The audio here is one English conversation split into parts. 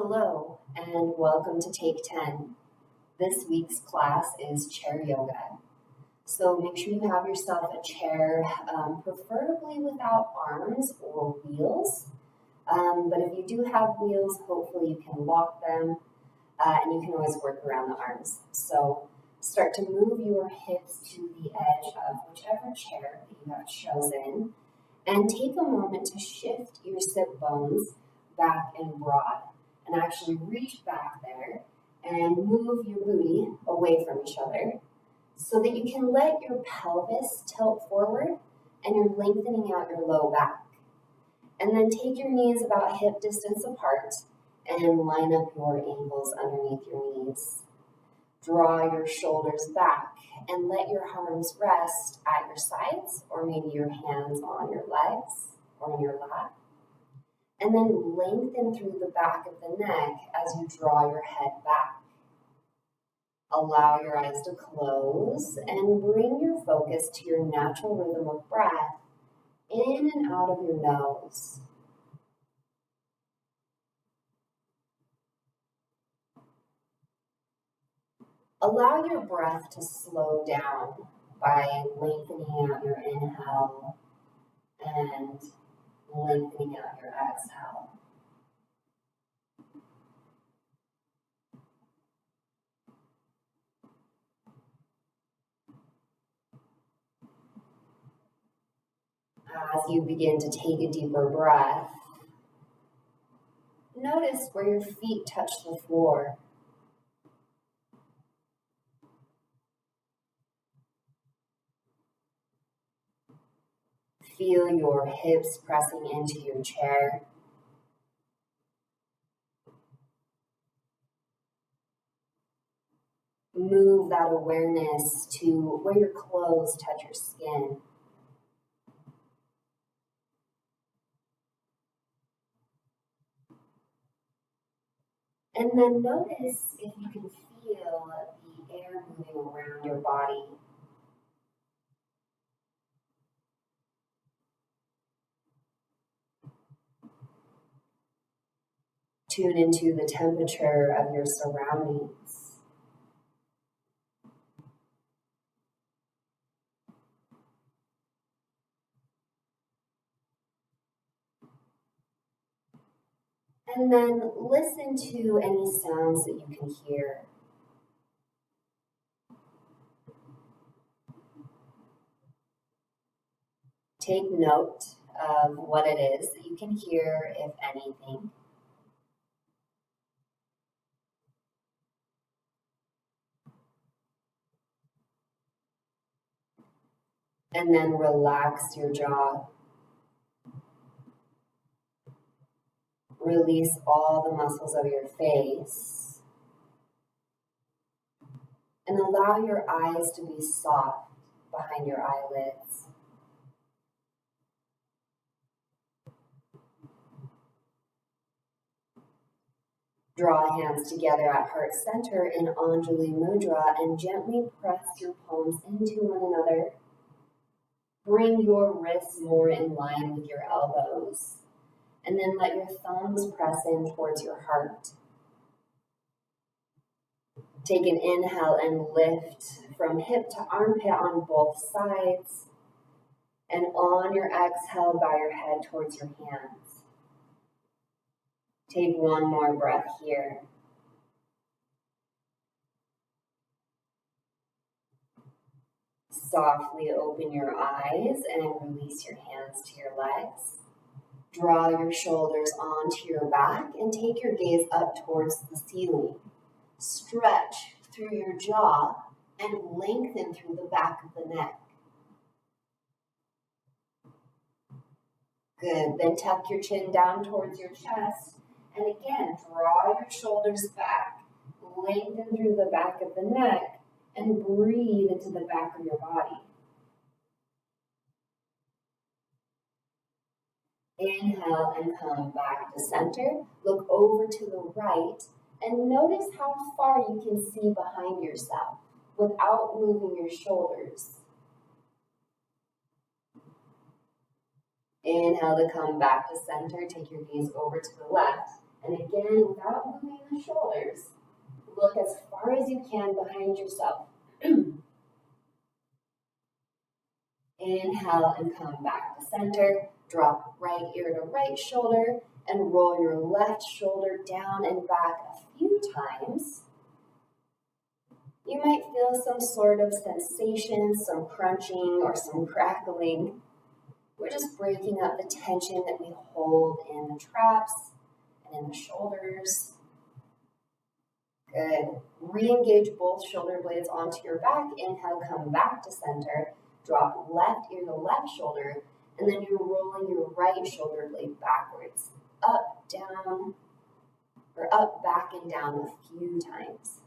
Hello, and welcome to Take 10. This week's class is chair yoga. So make sure you have yourself a chair, preferably without arms or wheels. But if you do have wheels, hopefully you can lock them, and you can always work around the arms. So start to move your hips to the edge of whichever chair that you have chosen, and take a moment to shift your sit bones back and broad. And actually reach back there and move your booty away from each other so that you can let your pelvis tilt forward and you're lengthening out your low back. And then take your knees about hip distance apart and line up your ankles underneath your knees. Draw your shoulders back and let your arms rest at your sides, or maybe your hands on your legs or in your lap. And then lengthen through the back of the neck as you draw your head back. Allow your eyes to close and bring your focus to your natural rhythm of breath in and out of your nose. Allow your breath to slow down by lengthening out your inhale and lengthening out your exhale. As you begin to take a deeper breath, notice where your feet touch the floor. Feel your hips pressing into your chair. Move that awareness to where your clothes touch your skin. And then notice if you can feel the air moving around your body. Tune into the temperature of your surroundings. And then listen to any sounds that you can hear. Take note of what it is that you can hear, if anything. And then relax your jaw. Release all the muscles of your face. And allow your eyes to be soft behind your eyelids. Draw hands together at heart center in Anjali Mudra and gently press your palms into one another. Bring your wrists more in line with your elbows. And then let your thumbs press in towards your heart. Take an inhale and lift from hip to armpit on both sides. And on your exhale, bow your head towards your hands. Take one more breath here. Softly open your eyes and release your hands to your legs. Draw your shoulders onto your back and take your gaze up towards the ceiling. Stretch through your jaw and lengthen through the back of the neck. Good. Then tuck your chin down towards your chest. And again, draw your shoulders back. Lengthen through the back of the neck and breathe into the back of your body. Inhale and come back to center. Look over to the right and notice how far you can see behind yourself without moving your shoulders. Inhale to come back to center. Take your gaze over to the left And again, without moving the shoulders, look as far as you can behind yourself. Inhale and come back to center. Drop right ear to right shoulder and roll your left shoulder down and back a few times. You might feel some sort of sensation, some crunching or some crackling. We're just breaking up the tension that we hold in the traps and in the shoulders. Good. Re-engage both shoulder blades onto your back. Inhale, come back to center. Drop left ear to left shoulder, and then you're rolling your right shoulder blade backwards. Up, down, or up, back, and down a few times.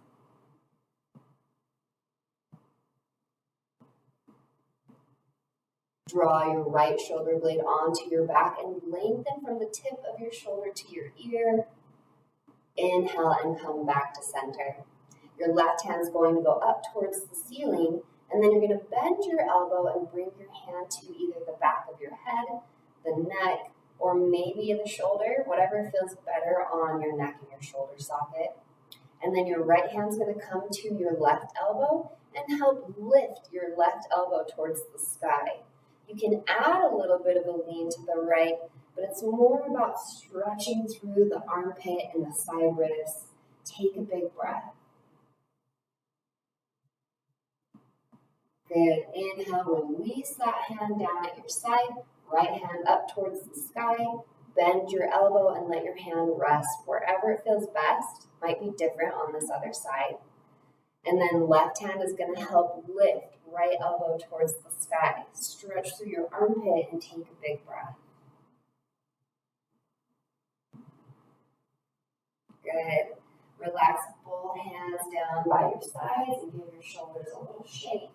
Draw your right shoulder blade onto your back and lengthen from the tip of your shoulder to your ear. Inhale and come back to center. Your left hand's going to go up towards the ceiling, and then you're going to bend your elbow and bring your hand to either the back of your head, the neck, or maybe the shoulder, whatever feels better on your neck and your shoulder socket. And then your right hand's going to come to your left elbow and help lift your left elbow towards the sky. You can add a little bit of a lean to the right, but it's more about stretching through the armpit and the side ribs. Take a big breath. Good. Inhale, release that hand down at your side. Right hand up towards the sky. Bend your elbow and let your hand rest wherever it feels best. Might be different on this other side. And then left hand is going to help lift right elbow towards the sky. Stretch through your armpit and take a big breath. Good. Relax both hands down by your sides and give your shoulders a little shake.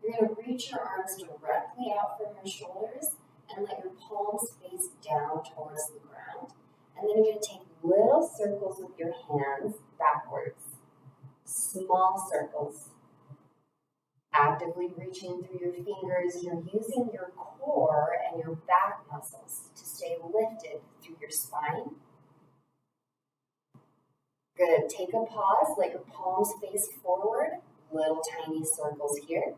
You're going to reach your arms directly out from your shoulders and let your palms face down towards the ground. And then you're going to take little circles with your hands backwards. Small circles. Actively reaching through your fingers, you're using your core and your back muscles to stay lifted through your spine. Good. Take a pause, let your palms face forward. Little tiny circles here.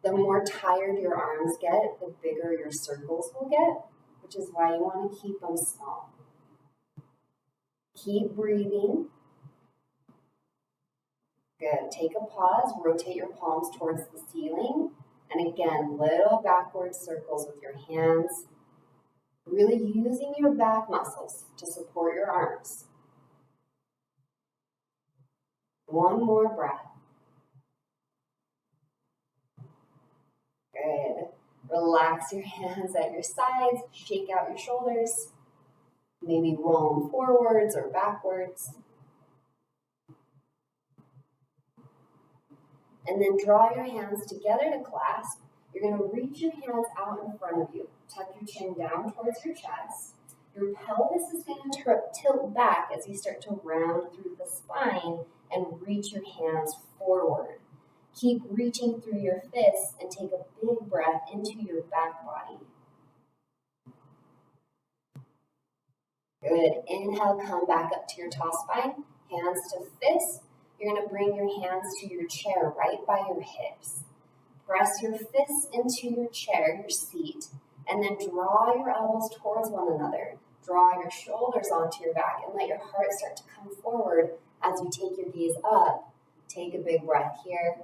The more tired your arms get, the bigger your circles will get, which is why you want to keep them small. Keep breathing. Good. Take a pause, rotate your palms towards the ceiling, and again, little backward circles with your hands, really using your back muscles to support your arms. One more breath. Good. Relax your hands at your sides, shake out your shoulders, maybe roll them forwards or backwards. And then draw your hands together to clasp. You're going to reach your hands out in front of you. Tuck your chin down towards your chest. Your pelvis is going to tilt back as you start to round through the spine and reach your hands forward. Keep reaching through your fists and take a big breath into your back body. Good. Inhale, come back up to your tall spine. Hands to fists. You're going to bring your hands to your chair right by your hips. Press your fists into your chair, your seat, and then draw your elbows towards one another. Draw your shoulders onto your back and let your heart start to come forward as you take your gaze up. Take a big breath here.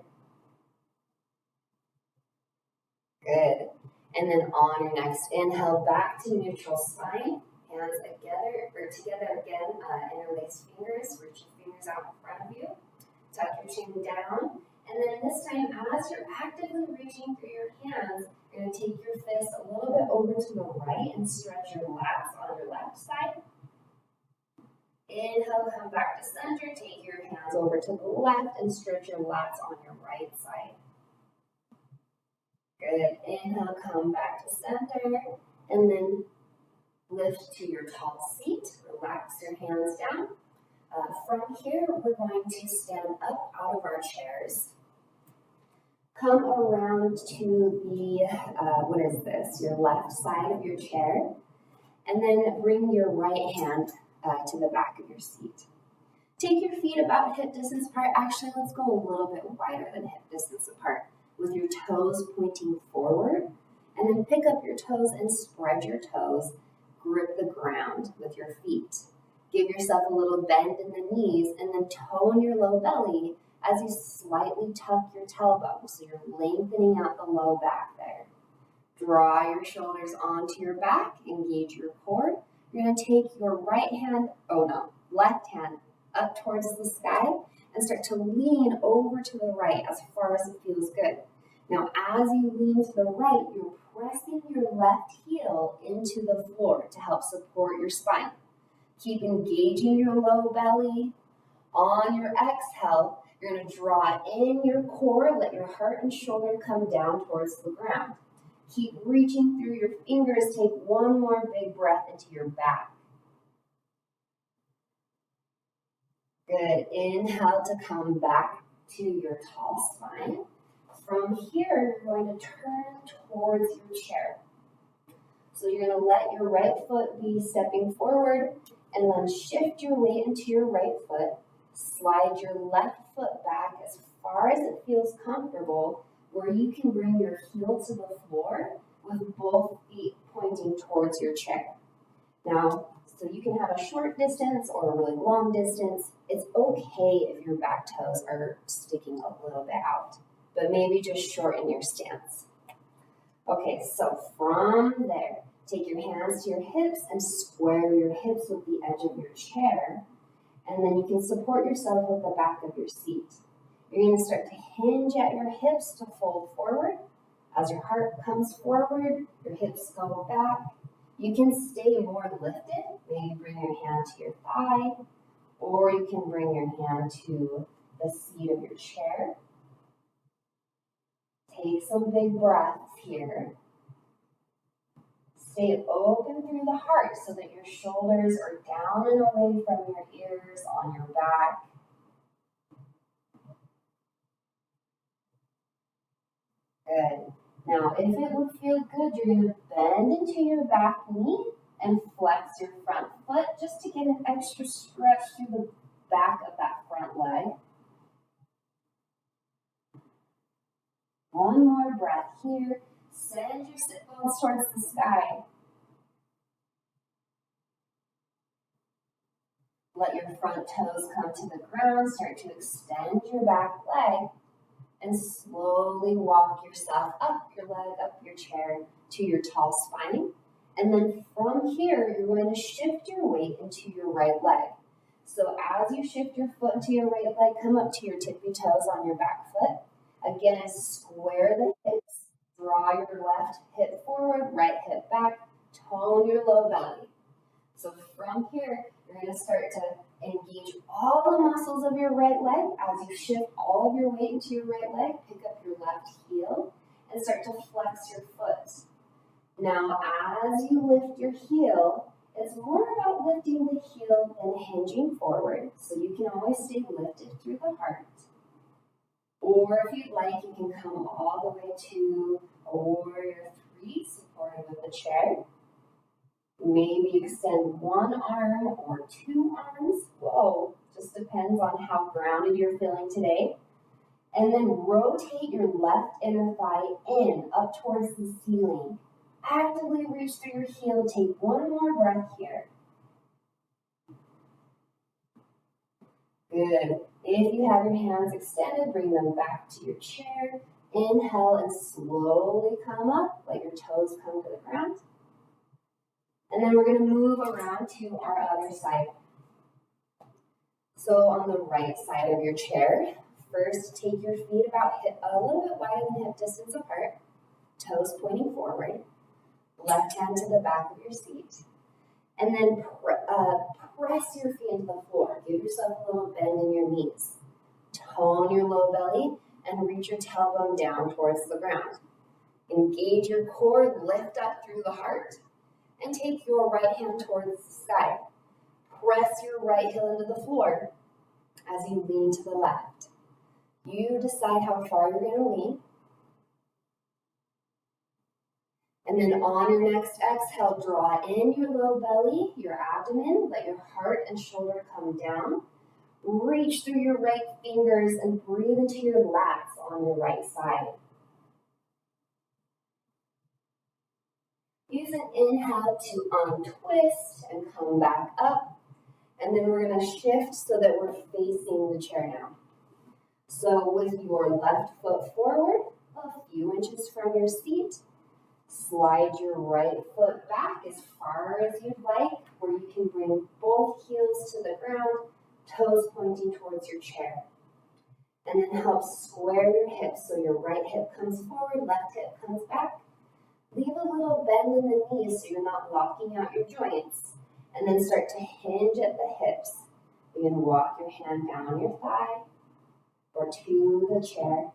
Good. And then on your next inhale, back to neutral spine. Hands together again, interlace fingers. Reach your fingers out in front of you. Tuck your chin down. And then this time, as you're actively reaching through your hands, you're going to take your fists a little bit over to the right and stretch your lats on your left side. Inhale, come back to center. Take your hands over to the left and stretch your lats on your right side. Good. Inhale, come back to center. And then lift to your tall seat. Relax your hands down. From here, we're going to stand up out of our chairs. Come around to the, your left side of your chair. And then bring your right hand to the back of your seat. Take your feet about hip distance apart. Actually, let's go a little bit wider than hip distance apart with your toes pointing forward. And then pick up your toes and spread your toes. Grip the ground with your feet. Give yourself a little bend in the knees and then tone your low belly as you slightly tuck your tailbone. So you're lengthening out the low back there. Draw your shoulders onto your back, engage your core. You're going to take your left hand up towards the sky and start to lean over to the right as far as it feels good. Now, as you lean to the right, you're pressing your left heel into the floor to help support your spine. Keep engaging your low belly. On your exhale, you're going to draw in your core, let your heart and shoulder come down towards the ground. Keep reaching through your fingers. Take one more big breath into your back. Good. Inhale to come back to your tall spine. From here, you're going to turn towards your chair. So you're going to let your right foot be stepping forward and then shift your weight into your right foot. Slide your left foot back as far as it feels comfortable, where you can bring your heel to the floor with both feet pointing towards your chair. Now, so you can have a short distance or a really long distance. It's okay if your back toes are sticking a little bit out, but maybe just shorten your stance. Okay, so from there, take your hands to your hips and square your hips with the edge of your chair, and then you can support yourself with the back of your seat. You're going to start to hinge at your hips to fold forward. As your heart comes forward, your hips go back. You can stay more lifted. Maybe bring your hand to your thigh, or you can bring your hand to the seat of your chair. Take some big breaths here. Stay open through the heart so that your shoulders are down and away from your ears on your back. Good. Now, if it would feel good, you're going to bend into your back knee and flex your front foot just to get an extra stretch through the back of that front leg. One more breath here. Send your sit bones towards the sky. Let your front toes come to the ground. Start to extend your back leg. And slowly walk yourself up your leg, up your chair to your tall spine. And then from here, you're going to shift your weight into your right leg. So as you shift your foot into your right leg, come up to your tippy toes on your back foot. Again, square the hips. Draw your left hip forward, right hip back. Tone your low belly. So from here, you're going to start to engage all the muscles of your right leg as you shift all of your weight into your right leg. Pick up your left heel and start to flex your foot. Now, as you lift your heel, it's more about lifting the heel than hinging forward. So you can always stay lifted through the heart. Or if you'd like, you can come all the way to a warrior 3, supported with a chair. Maybe extend one arm or 2 arms. Whoa, just depends on how grounded you're feeling today. And then rotate your left inner thigh in, up towards the ceiling. Actively reach through your heel. Take one more breath here. Good. If you have your hands extended, bring them back to your chair. Inhale and slowly come up. Let your toes come to the ground. And then we're going to move around to our other side. So on the right side of your chair, first take your feet about a little bit wider than hip distance apart, toes pointing forward, left hand to the back of your seat, and then press your feet into the floor. Give yourself a little bend in your knees. Tone your low belly and reach your tailbone down towards the ground. Engage your core, lift up through the heart. And take your right hand towards the sky. Press your right heel into the floor as you lean to the left. You decide how far you're going to lean. And then on your next exhale, draw in your low belly, your abdomen, let your heart and shoulder come down. Reach through your right fingers and breathe into your lats on your right side. Use an inhale to untwist and come back up. And then we're going to shift so that we're facing the chair now. So with your left foot forward, a few inches from your seat, slide your right foot back as far as you'd like, where you can bring both heels to the ground, toes pointing towards your chair. And then help square your hips so your right hip comes forward, left hip comes back. Leave a little bend in the knees so you're not locking out your joints. And then start to hinge at the hips. You can walk your hand down your thigh or to the chair.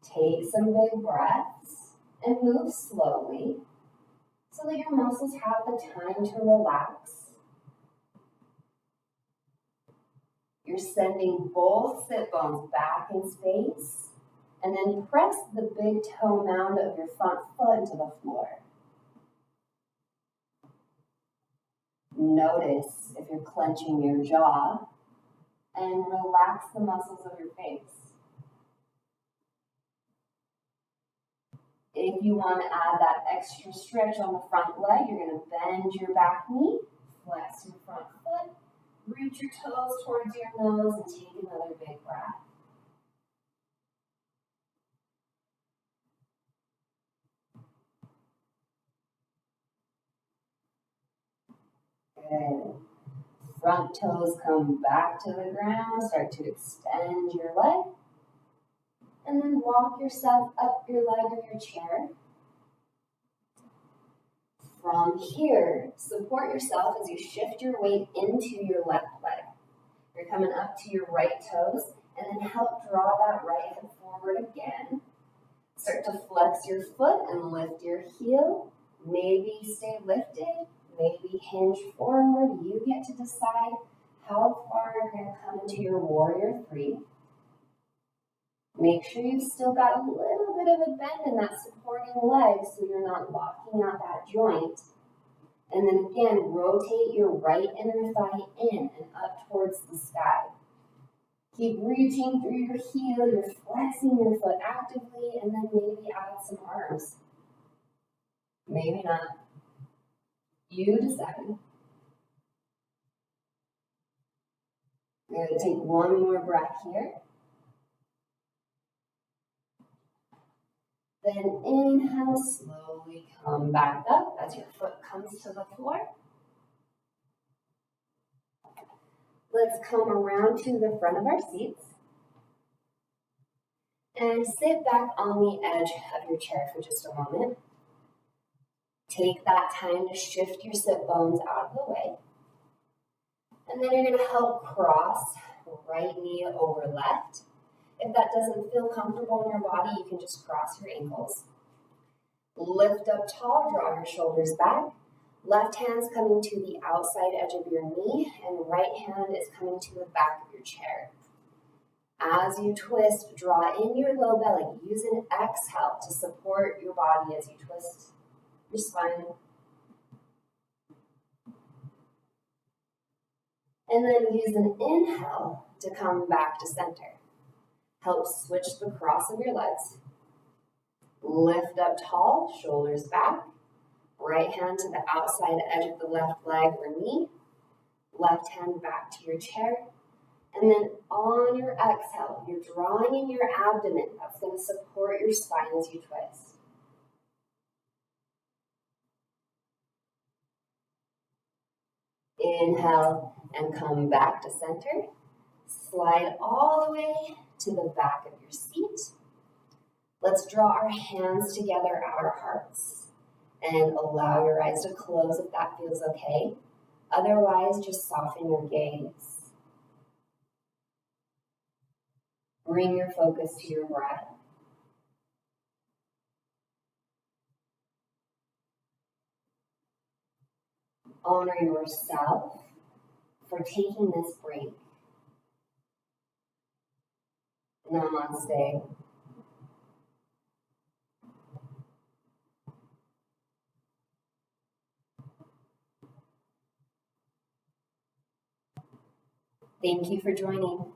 Take some big breaths and move slowly so that your muscles have the time to relax. You're sending both sit bones back in space and then press the big toe mound of your front foot into the floor. Notice if you're clenching your jaw and relax the muscles of your face. If you want to add that extra stretch on the front leg, you're going to bend your back knee, flex your front foot, reach your toes towards your nose, and take another big breath. Good. Front toes come back to the ground, start to extend your leg, and then walk yourself up your leg of your chair. From here, support yourself as you shift your weight into your left leg. You're coming up to your right toes, and then help draw that right hip forward again. Start to flex your foot and lift your heel. Maybe stay lifted, maybe hinge forward. You get to decide how far you're going to come into your warrior three. Make sure you've still got a little bit of a bend in that supporting leg so you're not locking out that joint. And then again, rotate your right inner thigh in and up towards the sky. Keep reaching through your heel, you're flexing your foot actively, and then maybe add some arms. Maybe not. You decide. Good. Take one more breath here. Then inhale, slowly come back up as your foot comes to the floor. Let's come around to the front of our seats and sit back on the edge of your chair for just a moment. Take that time to shift your sit bones out of the way. And then you're going to help cross right knee over left. If that doesn't feel comfortable in your body, you can just cross your ankles. Lift up tall, draw your shoulders back. Left hand's coming to the outside edge of your knee, and right hand is coming to the back of your chair. As you twist, draw in your low belly. Use an exhale to support your body as you twist your spine. And then use an inhale to come back to center. Help switch the cross of your legs. Lift up tall, shoulders back. Right hand to the outside edge of the left leg or knee. Left hand back to your chair. And then on your exhale, you're drawing in your abdomen. That's going to support your spine as you twist. Inhale and come back to center. Slide all the way to the back of your seat. Let's draw our hands together at our hearts and allow your eyes to close if that feels okay. Otherwise, just soften your gaze. Bring your focus to your breath. Honor yourself for taking this break. Namaste. Thank you for joining.